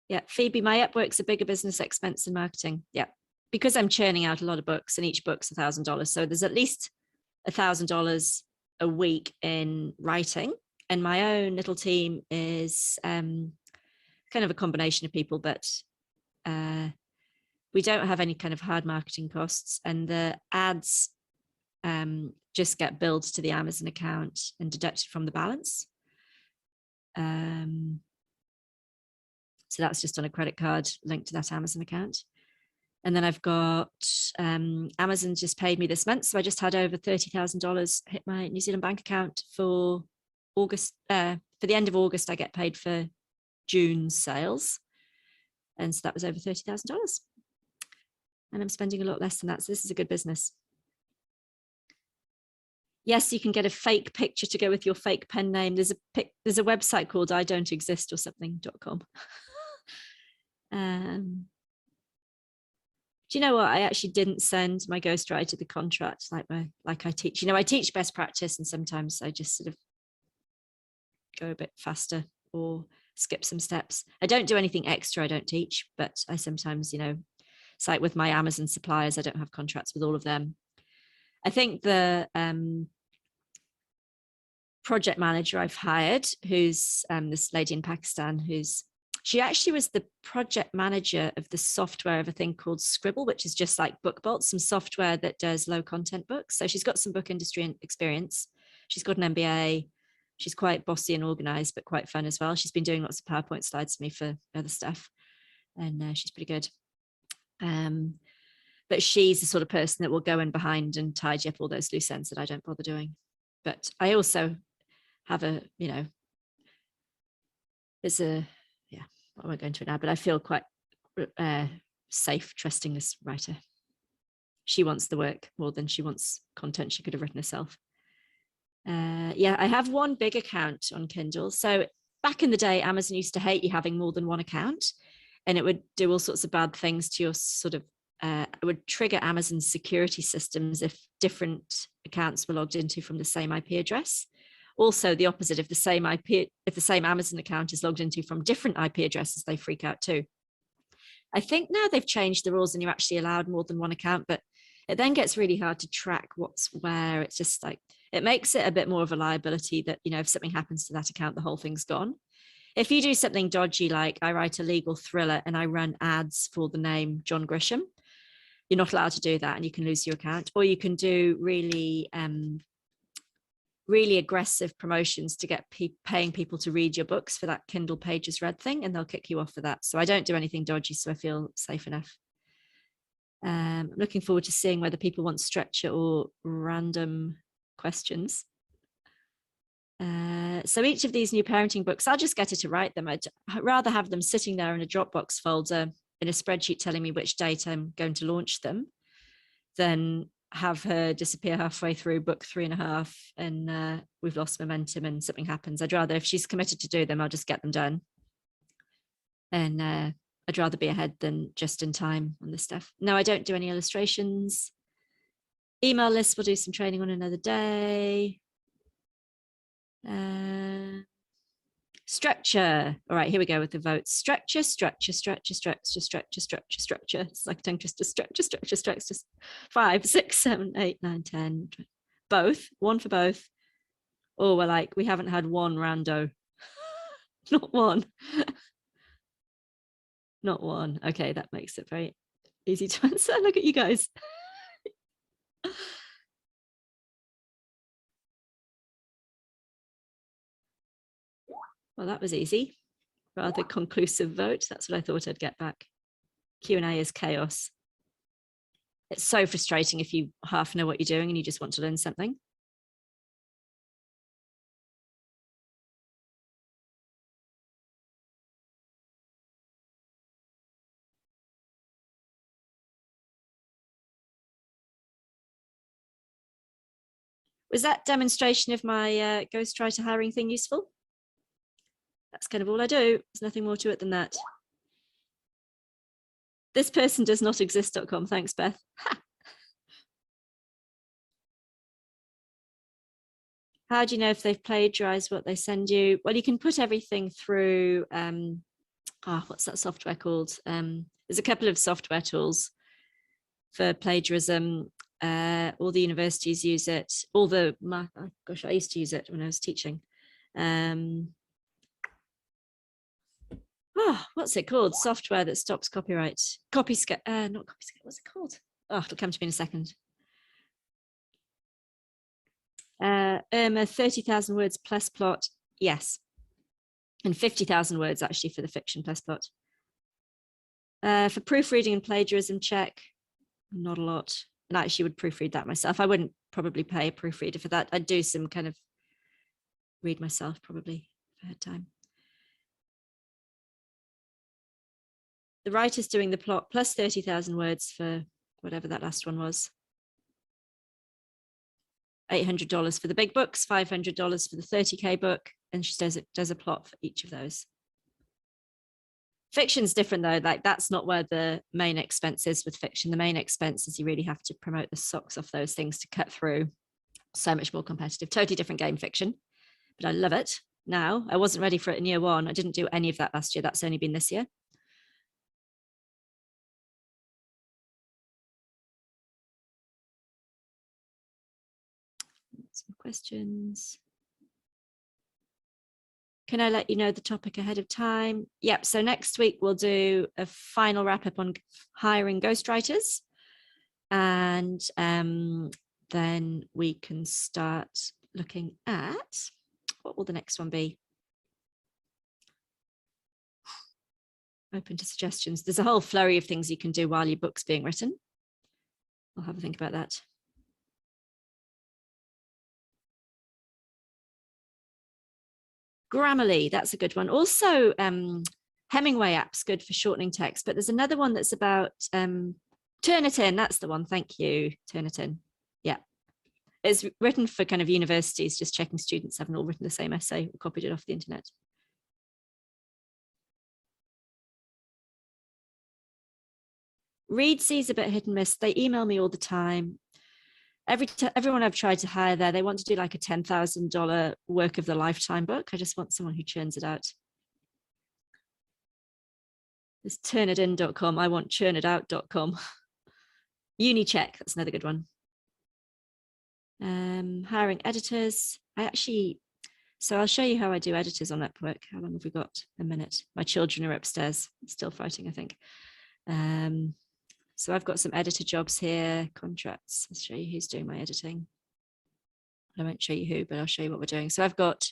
Yeah, Phoebe, my Upwork's a bigger business expense than marketing. Yeah, because I'm churning out a lot of books and each book's $1,000. So there's at least $1,000 a week in writing. And my own little team is kind of a combination of people, but we don't have any kind of hard marketing costs, and the ads just get billed to the Amazon account and deducted from the balance. So that's just on a credit card linked to that Amazon account. And then I've got Amazon just paid me this month, so I just had over $30,000 hit my New Zealand bank account for August. For the end of August, I get paid for June's sales, and so that was over $30,000. And I'm spending a lot less than that, so this is a good business. Yes, you can get a fake picture to go with your fake pen name. There's a website called I don't exist or something.com. Do you know what? I actually didn't send my ghostwriter the contract like I teach. You know, I teach best practice, and sometimes I just sort of go a bit faster or skip some steps. I don't do anything extra. I don't teach, but I sometimes, you know, it's like with my Amazon suppliers, I don't have contracts with all of them. I think the project manager I've hired, who's this lady in Pakistan, she actually was the project manager of the software of a thing called Scribble, which is just like BookBolt, some software that does low content books. So she's got some book industry experience. She's got an MBA. She's quite bossy and organized, but quite fun as well. She's been doing lots of PowerPoint slides for me for other stuff, and she's pretty good. But she's the sort of person that will go in behind and tidy up all those loose ends that I don't bother doing. But I also have a, you know, I won't go into it now, but I feel quite safe trusting this writer. She wants the work more than she wants content she could have written herself. Yeah, I have one big account on Kindle. So back in the day, Amazon used to hate you having more than one account, and it would do all sorts of bad things to your sort of, it would trigger Amazon's security systems if different accounts were logged into from the same IP address. Also, the opposite, if the same Amazon account is logged into from different IP addresses, they freak out too. I think now they've changed the rules and you're actually allowed more than one account, but it then gets really hard to track what's where. It's just like, it makes it a bit more of a liability that, you know, if something happens to that account, the whole thing's gone. If you do something dodgy, like I write a legal thriller and I run ads for the name John Grisham, you're not allowed to do that and you can lose your account. Or you can do really, really aggressive promotions to get paying people to read your books for that Kindle Pages Read thing, and they'll kick you off for that. So I don't do anything dodgy, so I feel safe enough. I'm looking forward to seeing whether people want structure or random questions. So each of these new parenting books, I'll just get her to write them. I'd rather have them sitting there in a Dropbox folder in a spreadsheet telling me which date I'm going to launch them than have her disappear halfway through book 3.5 and we've lost momentum and something happens. I'd rather, if she's committed to do them, I'll just get them done. And I'd rather be ahead than just in time on this stuff. No, I don't do any illustrations. Email lists, we'll do some training on another day. Structure. All right, here we go with the votes. Structure, structure, structure, structure, structure, structure, structure. It's like a tongue twister. Structure, structure, structure. 5, 6, 7, 8, 9, 10. Both. One for both. Oh, we're like, we haven't had one rando. Not one. Not one. Okay, that makes it very easy to answer. Look at you guys. Well, that was easy. Rather conclusive vote. That's what I thought I'd get back. Q&A is chaos. It's so frustrating if you half know what you're doing and you just want to learn something. Was that demonstration of my ghostwriter hiring thing useful? That's kind of all I do. There's nothing more to it than that. This person does not exist.com. Thanks, Beth. How do you know if they've plagiarized what they send you? Well, you can put everything through, what's that software called? There's a couple of software tools. for plagiarism. All the universities use it. All the, oh gosh, I used to use it when I was teaching. What's it called? Software that stops copyright. Not Copyscape. What's it called? Oh, it'll come to me in a second. Irma, 30,000 words plus plot. Yes. And 50,000 words actually for the fiction plus plot. For proofreading and plagiarism check, not a lot. And I actually would proofread that myself. I wouldn't probably pay a proofreader for that. I'd do some kind of read myself probably if I had time. The writer's doing the plot plus 30,000 words for whatever that last one was. $800 for the big books, $500 for the 30K book, and she does a plot for each of those. Fiction's different though, like that's not where the main expense is with fiction. The main expense is you really have to promote the socks off those things to cut through. So much more competitive, totally different game, fiction, but I love it now. I wasn't ready for it in year one. I didn't do any of that last year. That's only been this year. Some questions. Can I let you know the topic ahead of time? Yep. So next week we'll do a final wrap up on hiring ghostwriters, and then we can start looking at what will the next one be. Open to suggestions. There's a whole flurry of things you can do while your book's being written. I'll have a think about that. Grammarly, that's a good one. Also, Hemingway app's good for shortening text, but there's another one that's about Turnitin. That's the one. Thank you, Turnitin. Yeah, it's written for kind of universities, just checking students haven't all written the same essay or copied it off the internet. Readsy's a bit hit and miss. They email me all the time. Everyone I've tried to hire there, they want to do like a $10,000 work of the lifetime book. I just want someone who churns it out. There's turnitin.com. I want churnitout.com. Unicheck, that's another good one. Hiring editors. So I'll show you how I do editors on Upwork. How long have we got? A minute. My children are upstairs, still fighting, I think. So I've got some editor jobs here, contracts. I'll show you who's doing my editing. I won't show you who, but I'll show you what we're doing. So I've got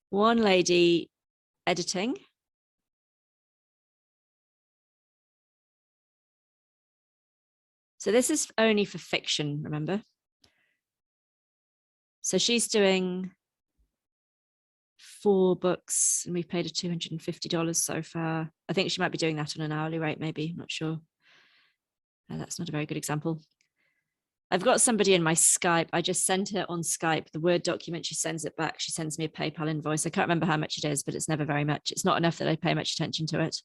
one lady editing. So this is only for fiction, remember? So she's doing 4 books and we've paid her $250 so far. I think she might be doing that on an hourly rate, maybe, I'm not sure. That's not a very good example. I've got somebody in my Skype. I just sent her on Skype the Word document. She sends it back. She sends me a PayPal invoice. I can't remember how much it is, but it's never very much. It's not enough that I pay much attention to it.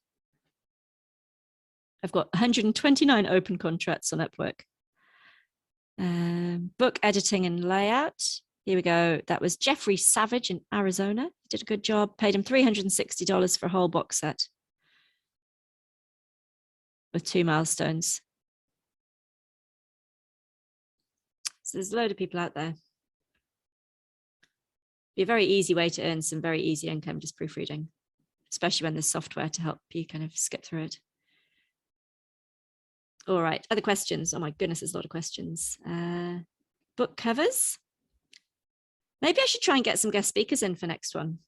I've got 129 open contracts on Upwork. Book editing and layout. Here we go. That was Jeffrey Savage in Arizona. He did a good job. Paid him $360 for a whole box set with 2 milestones. So there's a load of people out there. Be a very easy way to earn some very easy income just proofreading, especially when there's software to help you kind of skip through it. All right, other questions? Oh my goodness, there's a lot of questions. Book covers. Maybe I should try and get some guest speakers in for next one.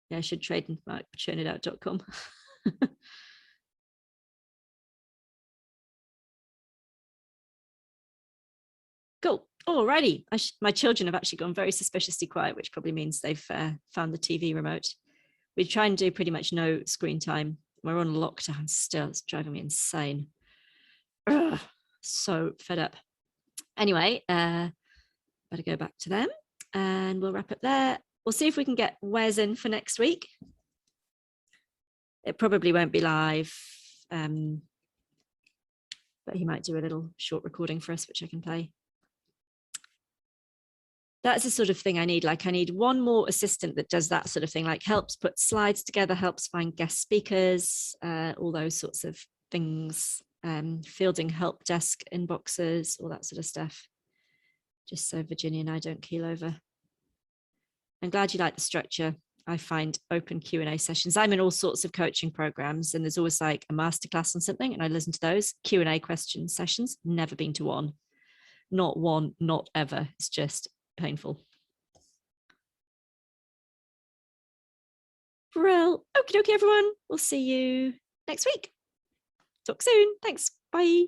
Yeah, I should trademark churnitout.com. Cool. Alrighty. My children have actually gone very suspiciously quiet, which probably means they've found the TV remote. We try and do pretty much no screen time. We're on lockdown still. It's driving me insane. Ugh, so fed up. Anyway, better go back to them and we'll wrap up there. We'll see if we can get Wes in for next week. It probably won't be live, but he might do a little short recording for us, which I can play. That's the sort of thing I need. Like I need one more assistant that does that sort of thing, like helps put slides together, helps find guest speakers, all those sorts of things, fielding help desk inboxes, all that sort of stuff. Just so Virginia and I don't keel over. I'm glad you like the structure. I find open Q&A sessions. I'm in all sorts of coaching programs and there's always like a masterclass on something and I listen to those Q&A question sessions. Never been to one. Not one, not ever. It's just painful. Brill. Okie dokie, everyone. We'll see you next week. Talk soon. Thanks. Bye.